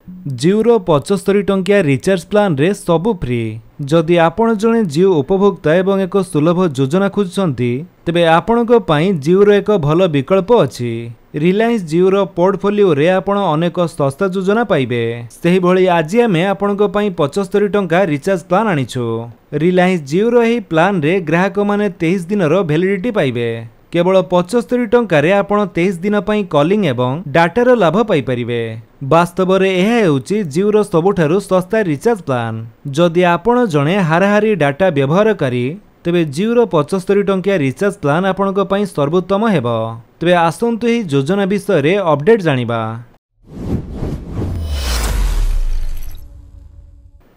जिओ 75 टंकिया recharge plan रे सबु फ्री। जदि आपण जने जिओ उपभोक्ता एवं एक सुलभ योजना खोजुछंती तेबे आपणको पई जिओ रो एक भल विकल्प अछि। रिलायंस जिओ रो पोर्टफोलियो रे आपण अनेक सस्ता योजना पाइबे। सेही भली आज आमे आपणको पई 75 टंका रिचार्ज प्लान आनिछु। रिलायंस जिओ रो एही प्लान रे ग्राहक माने 23 दिन रो वैलिडिटी पाइबे। केवल 75 टंकार आपण 23 दिन पई कॉलिंग एवं डाटार लाभ पाई परिबे। वास्तव रे यह हेउची जिओ रो सबुठारु सस्ता रिचार्ज प्लान। जदि आपण जणे हाराहारी डाटा व्यवहार करी तेबे जिओ रो 75 टंकिया रिचार्ज प्लान आपणको पई सर्वोत्तम हेबो। तेबे आसंतु ही योजना विषय रे अपडेट जानिबा।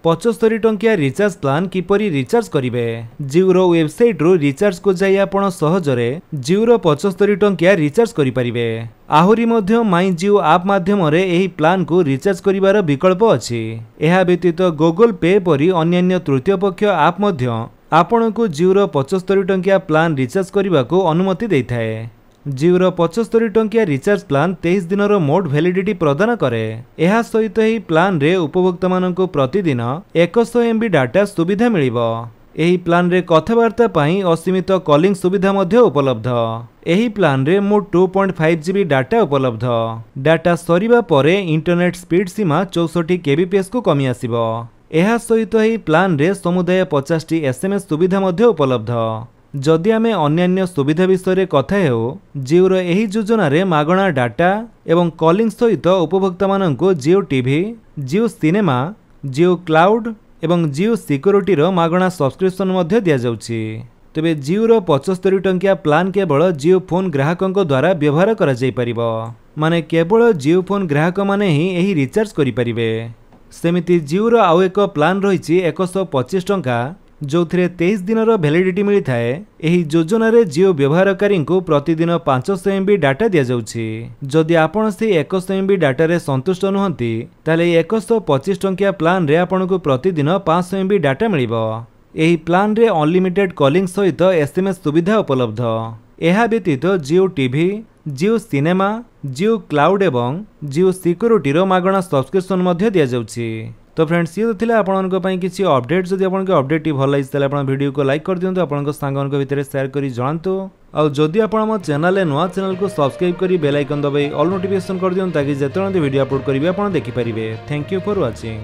75 टंकिया रिचार्ज प्लान किपरि रिचार्ज करिवे। जिओ रो वेबसाइट रो रिचार्ज को जाई आपण सहजरे जिओ रो 75 टंकिया रिचार्ज करि परिबे। आहुरी मध्य माई जिओ ऐप माध्यम रे एही प्लान को रिचार्ज करिवार विकल्प अछि। एहा व्यतीत गूगल पे परि अन्य तृतीय पक्ष ऐप मध्य आपणको जिओ रो 75 टंकिया प्लान रिचार्ज करिबा को अनुमति देइथाय। जिओ रो 75 टंकिया रिचार्ज प्लान 23 दिन रो मोड वैलिडिटी प्रदान करे। एहा सहित ही प्लान रे उपभोक्ता माननको प्रतिदिन 100 MB डाटा सुविधा मिलिबो। एही प्लान रे कथबार्ता पाई असीमित कॉलिंग सुविधा मध्य उपलब्ध। एही प्लान रे मोट 2.5 GB डाटा उपलब्ध। डाटा सरीबा परे इंटरनेट स्पीड सीमा 64 kbps को कमी आसीबो। एहा सहित ही प्लान रे समुदाय 50 SMS सुविधा मध्य उपलब्ध। जदि आमे अन्यान्य सुविधा विषय कथा हेउ जिओ रो एही योजना रे मागणा डाटा एवं कॉलिंग सहित उपभोक्ता माननको Jio TV, Jio Cinema, Jio Cloud एवं जिओ सिक्योरिटी रो मागणा सब्सक्रिप्शन मध्य दिया जाउची। तेबे जिओ रो 75 टंकिया प्लान केवल जिओ फोन ग्राहकंको द्वारा व्यवहार करा जाई परिबो। माने केवल जिओ फोन ग्राहक माने ही एही रिचार्ज करि परिबे। सेमिति जिओ रो आउ एक प्लान रहिछि 125 टंका जो 23 दिन वैलिडिटी मिलता है। एही योजना रे जिओ व्यवहारकारी को प्रतिदिन 500 MB डाटा दिया जाउछि। जदि आपण से 100 MB डाटा रे संतुष्ट नुहंती ताले 125 टंकिया प्लान रे आपण को प्रतिदिन 500 MB डाटा मिलिबो। एही प्लान रे अनलिमिटेड कॉलिंग सहित SMS सुविधा उपलब्ध। एहा व्यतीत Jio TV, Jio Cinema, Jio Cloud एवं जिओ सिक्योरिटी रो मागणा सब्सक्रिप्शन मध्य दिया जाउछि। तो फ्रेंड्स ये तो आपको किसी अपडेट जब आपको अपडेट भल लगी आप वीडियो को लाइक कर दिंतु, आपन सांग भितर शेयर कर जनातु। और जदि आप चैनल नुआ चैनल को सब्सक्राइब कर बेल आइकन दबाई ऑल नोटिफिकेशन कर दिखाँ ताकि जिते वीडियो अपलोड करेंगे आप देखिपारे। Thank you for watching.